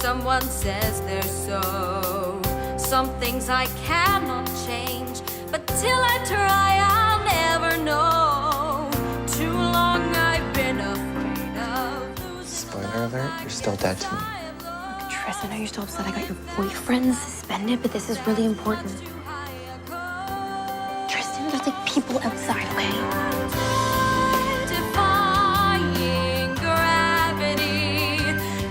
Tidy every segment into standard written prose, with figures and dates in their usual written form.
someone says they're so. Some things I cannot change, but till I try, I'll never know. Too long I've been afraid of losing. Spoiler alert, you're still dead to me. Look, Tris, I know you're still upset I got your boyfriend suspended, but this is really important. Tristan, there's like people outside, okay? Defying gravity,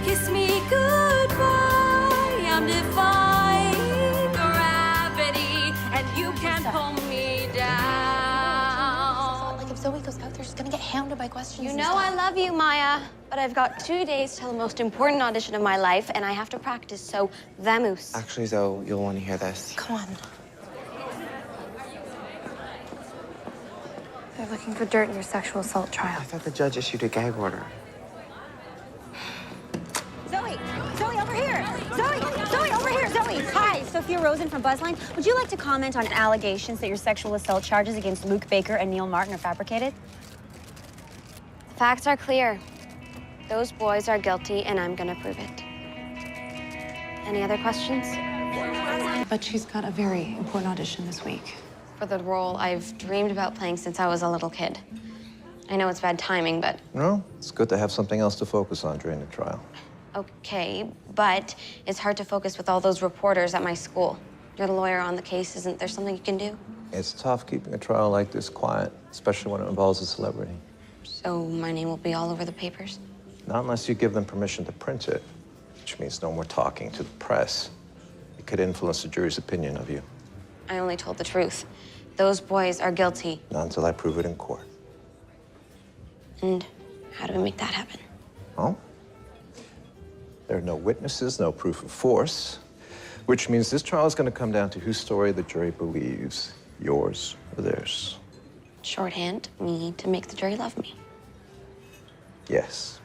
kiss me goodbye. I'm defying gravity, and you can't pull me down. Like if Zoe goes out there, she's gonna get hounded by questions. You know I love you, Maya, but I've got 2 days till the most important audition of my life, and I have to practice, so vamoose. Actually, Zoe, you'll want to hear this. Come on. They're looking for dirt in your sexual assault trial. I thought the judge issued a gag order. Zoe! Zoe, over here! Zoe! Zoe, over here! Zoe! Hi, Sophia Rosen from Buzzline. Would you like to comment on allegations that your sexual assault charges against Luke Baker and Neil Martin are fabricated? The facts are clear. Those boys are guilty, and I'm gonna prove it. Any other questions? But she's got a very important audition this week. For the role I've dreamed about playing since I was a little kid. I know it's bad timing, but No, it's good to have something else to focus on during the trial. okay. But it's hard to focus with all those reporters at my school. You're the lawyer on the case. Isn't there something you can do? It's tough keeping a trial like this quiet, especially when it involves a celebrity. So my name will be all over the papers? Not unless you give them permission to print it, which means no more talking to the press. It could influence the jury's opinion of you. I only told the truth. Those boys are guilty. Not until I prove it in court. And how do we make that happen? Oh? There are no witnesses, no proof of force, which means this trial is going to come down to whose story the jury believes, yours or theirs. Shorthand, me to make the jury love me. Yes.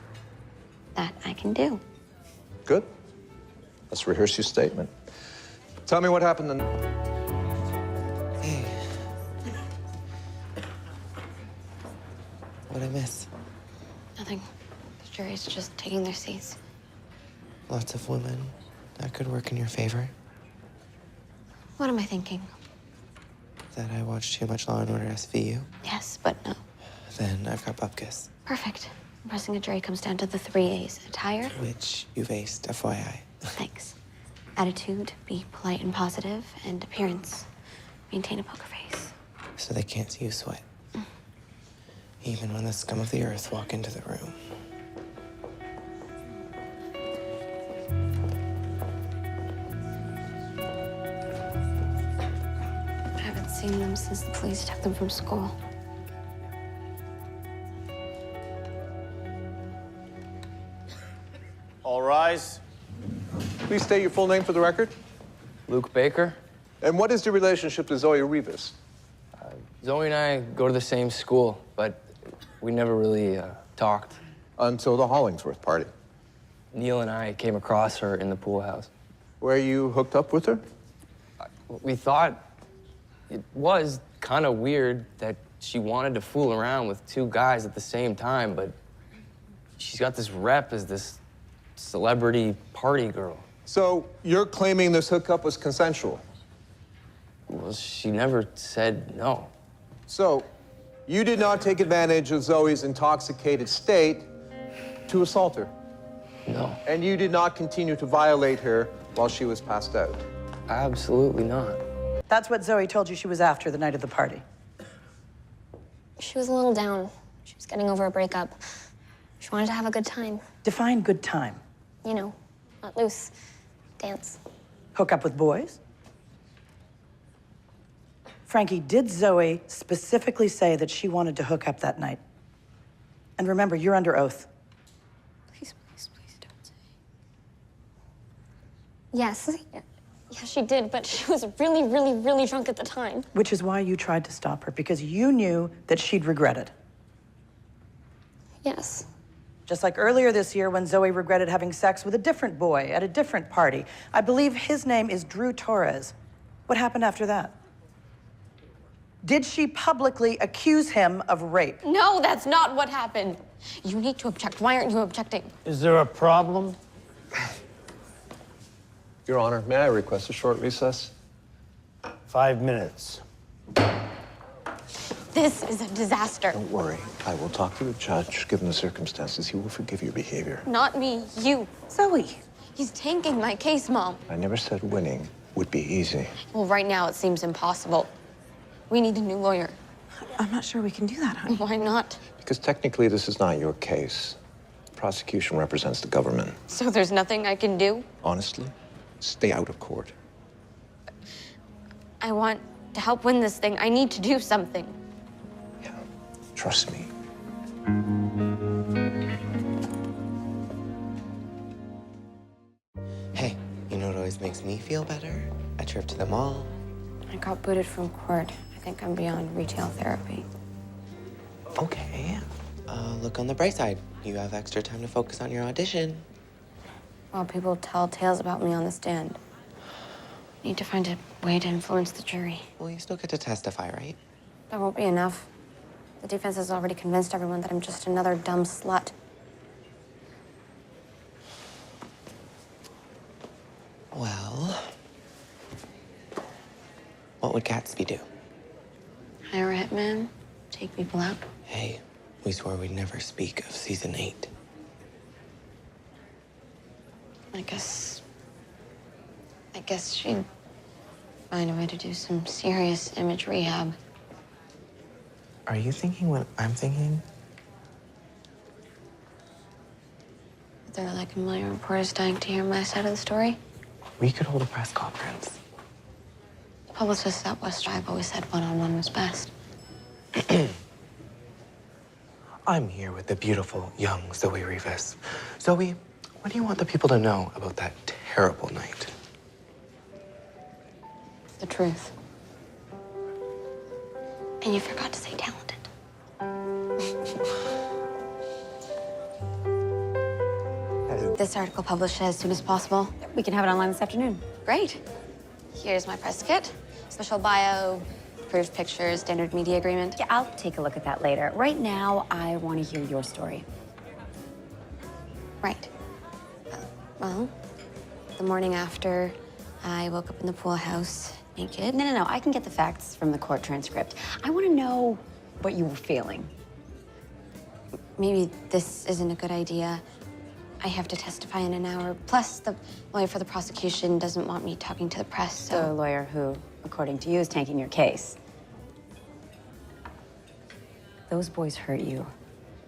That I can do. Good. Let's rehearse your statement. Tell me what happened then. Hey. What'd I miss? Nothing. The jury's just taking their seats. Lots of women. That could work in your favor. What am I thinking? That I watched too much Law and Order SVU. Yes, but no. Then I've got bupkis. Perfect. Impressing a jury comes down to the 3 A's. Attire. Which you've aced, FYI. Thanks. Attitude, be polite and positive, and appearance. Maintain a poker face. So they can't see you sweat. Even when the scum of the earth walk into the room. I haven't seen them since the police took them from school. All rise. Please state your full name for the record. Luke Baker. And what is your relationship to Zoe Rivas? Zoe and I go to the same school, but we never really talked. Until the Hollingsworth party, Neil and I came across her in the pool house. where you hooked up with her? We thought it was kind of weird that she wanted to fool around with 2 guys at the same time, but she's got this rep as this celebrity party girl. So you're claiming this hookup was consensual? Well, she never said no. So you did not take advantage of Zoe's intoxicated state to assault her? No, And you did not continue to violate her while she was passed out? absolutely not. That's what Zoe told you she was after the night of the party. She was a little down. She was getting over a breakup. She wanted to have a good time. Define good time. You know, let loose, dance. Hook up with boys? Frankie, did Zoe specifically say that she wanted to hook up that night? And remember, you're under oath. Please, please, please don't say. Yes. Yes, she did, but she was really, really, really drunk at the time. Which is why you tried to stop her, because you knew that she'd regret it. Yes. Just like earlier this year when Zoe regretted having sex with a different boy at a different party. I believe his name is Drew Torres. What happened after that? Did she publicly accuse him of rape? No, that's not what happened. You need to object. Why aren't you objecting? Is there a problem? Your Honor, may I request a short recess? 5 minutes. This is a disaster. Don't worry. I will talk to the judge. Given the circumstances, he will forgive your behavior. Not me, you. Zoe. He's tanking my case, Mom. I never said winning would be easy. Well, right now it seems impossible. We need a new lawyer. I'm not sure we can do that, honey. Why not? Because technically, this is not your case. The prosecution represents the government. So there's nothing I can do? Honestly, stay out of court. I want to help win this thing. I need to do something. Yeah, trust me. Hey, you know what always makes me feel better? A trip to the mall. I got booted from court. I think I'm beyond retail therapy. Okay. Look on the bright side. You have extra time to focus on your audition. While people tell tales about me on the stand. Need to find a way to influence the jury. Well, you still get to testify, right? That won't be enough. The defense has already convinced everyone that I'm just another dumb slut. Well, what would Gatsby do? Hire a hitman, take people out. Hey, we swore we'd never speak of season 8. I guess she'd find a way to do some serious image rehab. Are you thinking what I'm thinking? There are like a million reporters dying to hear my side of the story. We could hold a press conference. Publicists at West Drive always said one-on-one was best. I'm here with the beautiful, young Zoe Rivas. Zoe, what do you want the people to know about that terrible night? The truth. And you forgot to say talented. This article published as soon as possible. We can have it online this afternoon. Great. Here's my press kit. Special bio, approved pictures, standard media agreement. Yeah, I'll take a look at that later. Right now, I want to hear your story. Right. Well, the morning after, I woke up in the pool house naked. No. I can get the facts from the court transcript. I want to know what you were feeling. Maybe this isn't a good idea. I have to testify in an hour. Plus, the lawyer for the prosecution doesn't want me talking to the press, so... The lawyer who, according to you, is tanking your case. Those boys hurt you,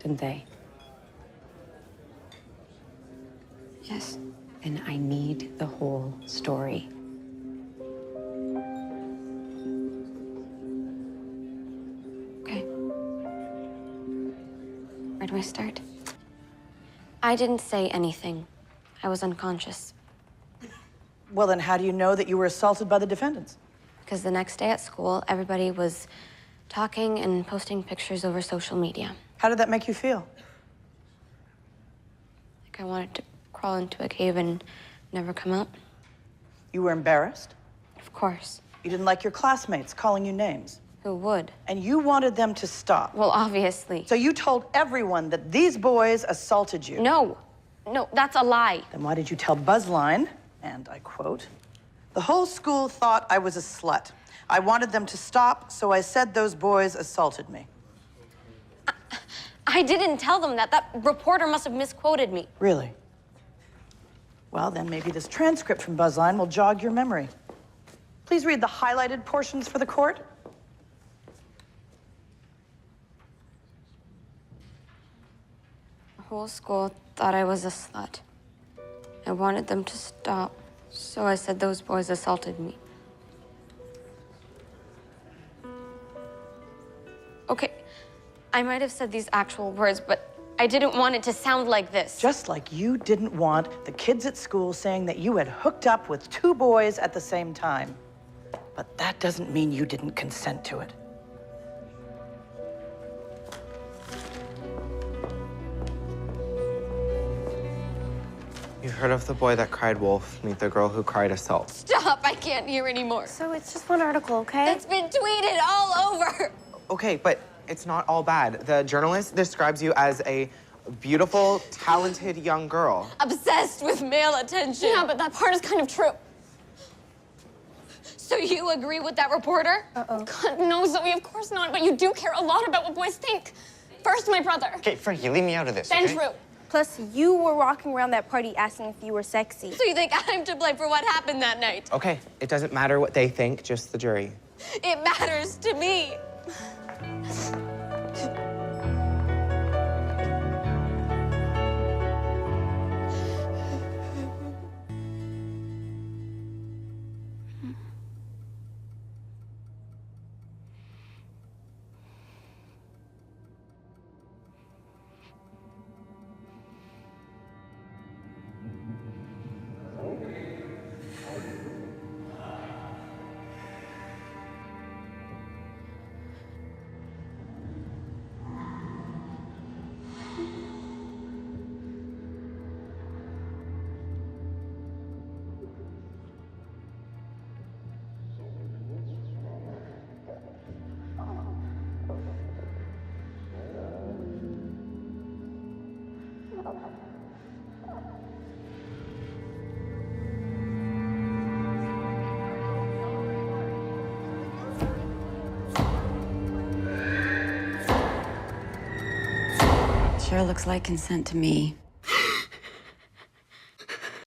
didn't they? Yes. Then I need the whole story. Okay. Where do I start? I didn't say anything. I was unconscious. Well, then how do you know that you were assaulted by the defendants? Because the next day at school, everybody was talking and posting pictures over social media. How did that make you feel? Like I wanted to crawl into a cave and never come out. You were embarrassed? Of course. You didn't like your classmates calling you names? Who would? And you wanted them to stop. Well, obviously. So you told everyone that these boys assaulted you? No, that's a lie. Then why did you tell Buzzline, and I quote, "The whole school thought I was a slut. I wanted them to stop, so I said those boys assaulted me." I didn't tell them that. That reporter must have misquoted me. Really? Well, then maybe this transcript from Buzzline will jog your memory. Please read the highlighted portions for the court. The whole school thought I was a slut. I wanted them to stop, so I said those boys assaulted me. Okay, I might have said these actual words, but I didn't want it to sound like this. Just like you didn't want the kids at school saying that you had hooked up with 2 boys at the same time. But that doesn't mean you didn't consent to it. You've heard of the boy that cried wolf, meet the girl who cried assault. Stop, I can't hear anymore. So it's just one article, okay? It's been tweeted all over. Okay, but it's not all bad. The journalist describes you as a beautiful, talented young girl. Obsessed with male attention. Yeah, but that part is kind of true. So you agree with that reporter? God, no, Zoe, of course not. But you do care a lot about what boys think. First, my brother. Okay, Frankie, leave me out of this, Then okay? Drew. Plus, you were walking around that party asking if you were sexy. So you think I'm to blame for what happened that night? Okay, it doesn't matter what they think, just the jury. It matters to me. Sure looks like consent to me.